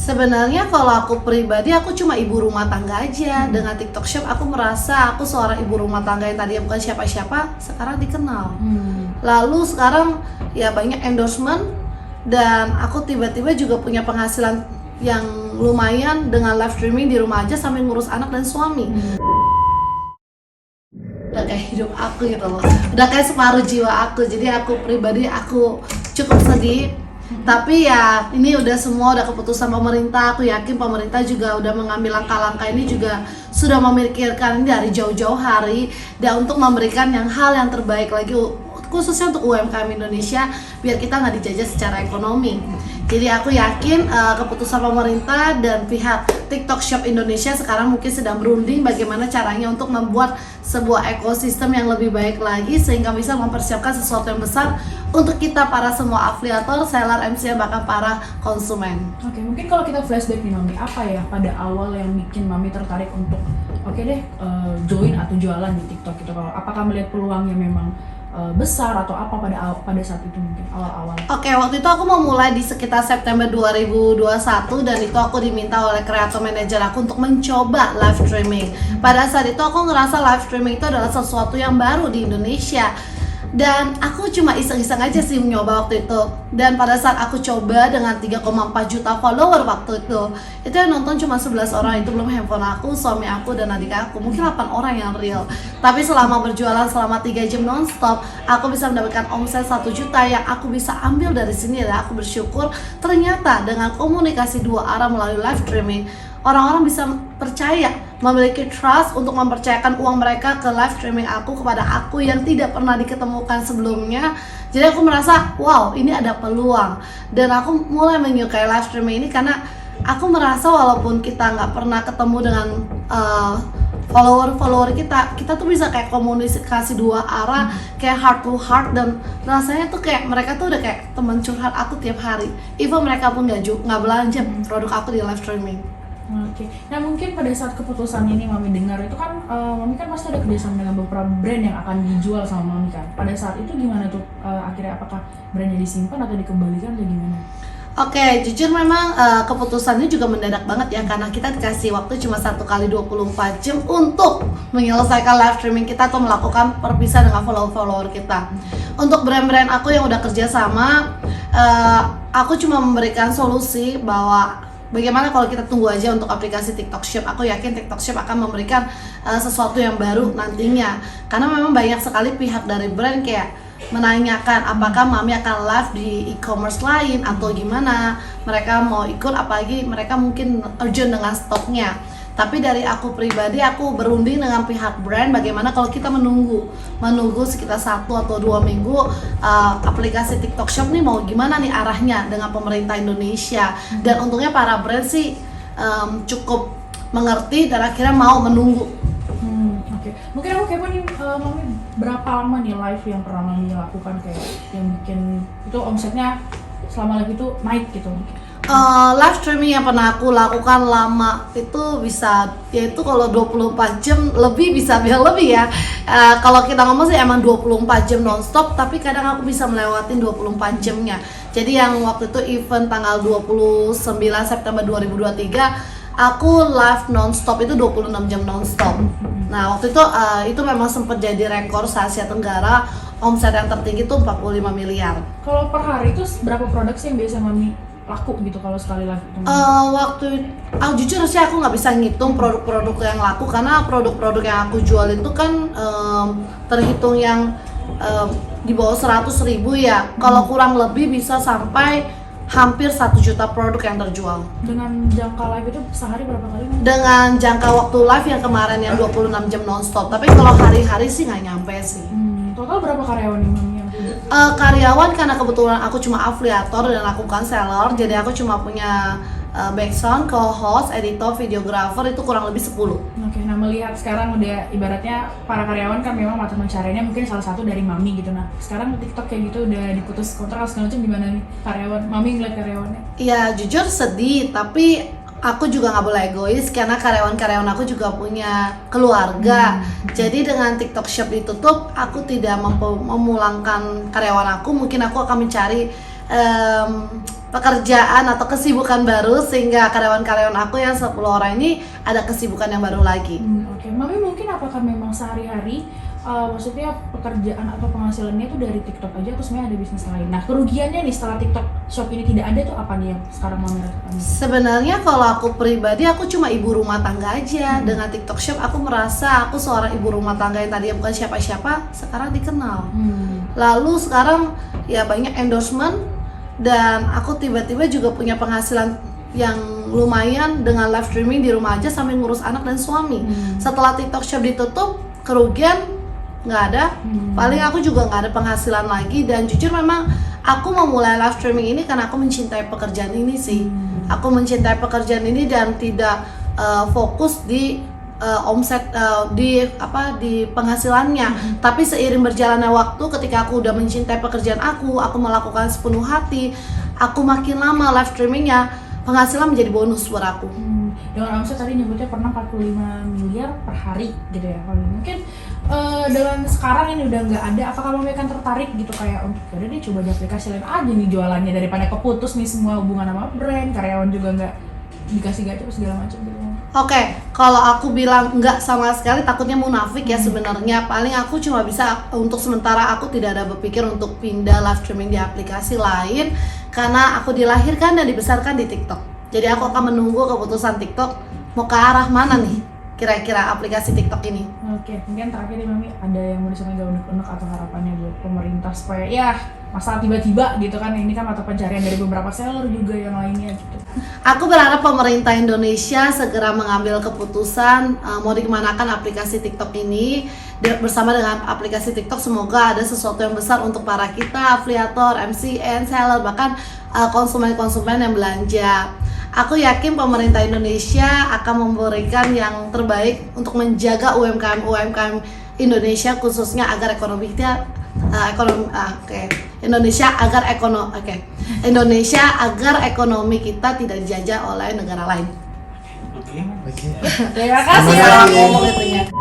Sebenarnya kalau aku pribadi, aku cuma ibu rumah tangga aja. Dengan TikTok Shop aku merasa aku seorang ibu rumah tangga yang tadinya bukan siapa-siapa, sekarang dikenal. Lalu sekarang ya banyak endorsement, dan aku tiba-tiba juga punya penghasilan yang lumayan dengan live streaming di rumah aja sambil ngurus anak dan suami. Udah kayak hidup aku gitu loh, udah kayak separuh jiwa aku. Jadi aku pribadi, aku cukup sedih. Tapi ya ini udah semua udah keputusan pemerintah. Aku yakin pemerintah juga udah mengambil langkah-langkah ini, juga sudah memikirkan ini dari jauh-jauh hari, dan untuk memberikan hal yang terbaik lagi khususnya untuk UMKM Indonesia, biar kita nggak dijajah secara ekonomi. Jadi aku yakin keputusan pemerintah dan pihak TikTok Shop Indonesia sekarang mungkin sedang berunding bagaimana caranya untuk membuat sebuah ekosistem yang lebih baik lagi, sehingga bisa mempersiapkan sesuatu yang besar untuk kita para semua afiliator, seller, MC, bahkan para konsumen. Oke, mungkin kalau kita flashback nih Mami, apa ya pada awal yang bikin Mami tertarik untuk join atau jualan di TikTok gitu? Kalau apakah melihat peluangnya memang besar atau apa pada saat itu mungkin awal-awal? Oke, waktu itu aku mau mulai di sekitar September 2021, dan itu aku diminta oleh kreator manager aku untuk mencoba live streaming. Pada saat itu aku ngerasa live streaming itu adalah sesuatu yang baru di Indonesia, dan aku cuma iseng-iseng aja sih nyoba waktu itu. Dan pada saat aku coba dengan 3,4 juta follower waktu itu yang nonton cuma 11 orang, itu belum handphone aku, suami aku, dan adik aku, mungkin 8 orang yang real. Tapi selama berjualan selama 3 jam nonstop, aku bisa mendapatkan omset 1 juta yang aku bisa ambil dari sini. Dan aku bersyukur ternyata dengan komunikasi 2 arah melalui live streaming, orang-orang bisa percaya, memiliki trust untuk mempercayakan uang mereka ke live streaming aku, kepada aku yang tidak pernah diketemukan sebelumnya. Jadi aku merasa, wow, ini ada peluang. Dan aku mulai menyukai live streaming ini karena aku merasa walaupun kita nggak pernah ketemu dengan follower kita tuh bisa kayak komunikasi 2 arah, kayak heart to heart, dan rasanya tuh kayak mereka tuh udah kayak teman curhat aku tiap hari. Even mereka pun nggak belanja produk aku di live streaming. Oke, nah mungkin pada saat keputusan ini Mami dengar itu kan, Mami kan pasti ada kerjasama dengan beberapa brand yang akan dijual sama Mami kan. Pada saat itu gimana tuh, akhirnya apakah brandnya disimpan atau dikembalikan atau gimana? Oke, jujur memang keputusannya juga mendadak banget ya, karena kita dikasih waktu cuma 1 kali 24 jam untuk menyelesaikan live streaming kita atau melakukan perpisahan dengan follower kita. Untuk brand-brand aku yang udah kerja sama, aku cuma memberikan solusi bahwa bagaimana kalau kita tunggu aja untuk aplikasi TikTok Shop. Aku yakin TikTok Shop akan memberikan sesuatu yang baru nantinya, karena memang banyak sekali pihak dari brand kayak menanyakan apakah Mami akan live di e-commerce lain atau gimana, mereka mau ikut, apalagi mereka mungkin urgent dengan stoknya. Tapi dari aku pribadi, aku berunding dengan pihak brand bagaimana kalau kita menunggu sekitar 1 atau 2 minggu aplikasi TikTok Shop nih mau gimana nih arahnya dengan pemerintah Indonesia. Dan untungnya para brand sih cukup mengerti dan akhirnya mau menunggu. Oke. Mungkin aku kepo nih, Mami berapa lama nih live yang pernah Mami lakukan kayak yang bikin itu omsetnya selama live itu naik gitu? Live streaming yang pernah aku lakukan lama itu bisa, yaitu kalau 24 jam lebih bisa bilang lebih ya. Kalau kita ngomong sih emang 24 jam nonstop, tapi kadang aku bisa melewatin 24 jamnya. Jadi yang waktu itu event tanggal 29 September 2023, aku live nonstop itu 26 jam nonstop. Nah waktu itu memang sempat jadi rekor se-Asia Tenggara, omset yang tertinggi itu 45 miliar. Kalau per hari itu berapa produk sih yang biasa Mami laku gitu kalau sekali live itu? Jujur sih aku nggak bisa ngitung produk-produk yang laku, karena produk-produk yang aku jual itu kan terhitung yang di bawah 100.000 ya. Kalau kurang lebih bisa sampai hampir 1 juta produk yang terjual. Dengan jangka live itu sehari berapa kali? Dengan jangka waktu live yang kemarin yang 26 jam nonstop, tapi kalau hari-hari sih nggak nyampe sih. Total berapa karyawan nih Mami yang punya? Karyawan karena kebetulan aku cuma afiliator dan aku kan seller, jadi aku cuma punya background, co-host, editor, videographer, itu kurang lebih 10. Oke, nah melihat sekarang udah ibaratnya para karyawan kan memang mata pencariannya mungkin salah satu dari Mami gitu. Nah sekarang TikTok kayak gitu udah diputus kontrak segala macam, gimana nih karyawan? Mami ngeliat karyawannya? Iya jujur sedih, tapi aku juga nggak boleh egois karena karyawan-karyawan aku juga punya keluarga. Jadi dengan TikTok Shop ditutup, aku tidak memulangkan karyawan aku. Mungkin aku akan mencari pekerjaan atau kesibukan baru, sehingga karyawan-karyawan aku yang 10 orang ini ada kesibukan yang baru lagi. Oke. Mami mungkin apakah memang sehari-hari maksudnya pekerjaan atau penghasilannya itu dari TikTok aja atau sebenarnya ada bisnis lain? Nah, kerugiannya nih setelah TikTok Shop ini tidak ada tuh apa nih yang sekarang Mami rasakan? Sebenarnya kalau aku pribadi, aku cuma ibu rumah tangga aja. Dengan TikTok Shop aku merasa aku seorang ibu rumah tangga yang tadinya bukan siapa-siapa, sekarang dikenal. Lalu sekarang ya banyak endorsement, dan aku tiba-tiba juga punya penghasilan yang lumayan dengan live streaming di rumah aja sambil ngurus anak dan suami. Setelah TikTok Shop ditutup, kerugian nggak ada. Paling aku juga nggak ada penghasilan lagi, dan jujur memang aku memulai live streaming ini karena aku mencintai pekerjaan ini sih. Aku mencintai pekerjaan ini dan tidak fokus di omset di penghasilannya. Tapi seiring berjalannya waktu, ketika aku udah mencintai pekerjaan aku melakukan sepenuh hati, aku makin lama live streamingnya, penghasilan menjadi bonus buat aku. Dengan omset tadi nyebutnya pernah 45 miliar per hari gitu ya. Mungkin dengan sekarang ini udah nggak ada, apakah Mami akan tertarik gitu kayak untuk udah deh coba di aplikasi lain aja nih jualannya, daripada keputus nih semua hubungan sama brand, karyawan juga nggak dikasih gaji segala macam gitu. Oke, kalau aku bilang enggak sama sekali, takutnya munafik ya sebenarnya. Paling aku cuma bisa, untuk sementara aku tidak ada berpikir untuk pindah live streaming di aplikasi lain, karena aku dilahirkan dan dibesarkan di TikTok. Jadi aku akan menunggu keputusan TikTok mau ke arah mana nih kira-kira aplikasi TikTok ini. Oke, mungkin terakhir nih Mami, ada yang mau disampaikan unek-unek atau harapannya buat pemerintah supaya ya masalah tiba-tiba gitu kan, ini kan mata pencarian dari beberapa seller juga yang lainnya gitu. Aku berharap pemerintah Indonesia segera mengambil keputusan mau dikemanakan aplikasi TikTok ini. Bersama dengan aplikasi TikTok, semoga ada sesuatu yang besar untuk para kita, afiliator, MCN, seller, bahkan konsumen-konsumen yang belanja. Aku yakin pemerintah Indonesia akan memberikan yang terbaik untuk menjaga UMKM Indonesia, khususnya agar Indonesia agar ekonomi kita tidak dijajah oleh negara lain. Oke. Terima kasih.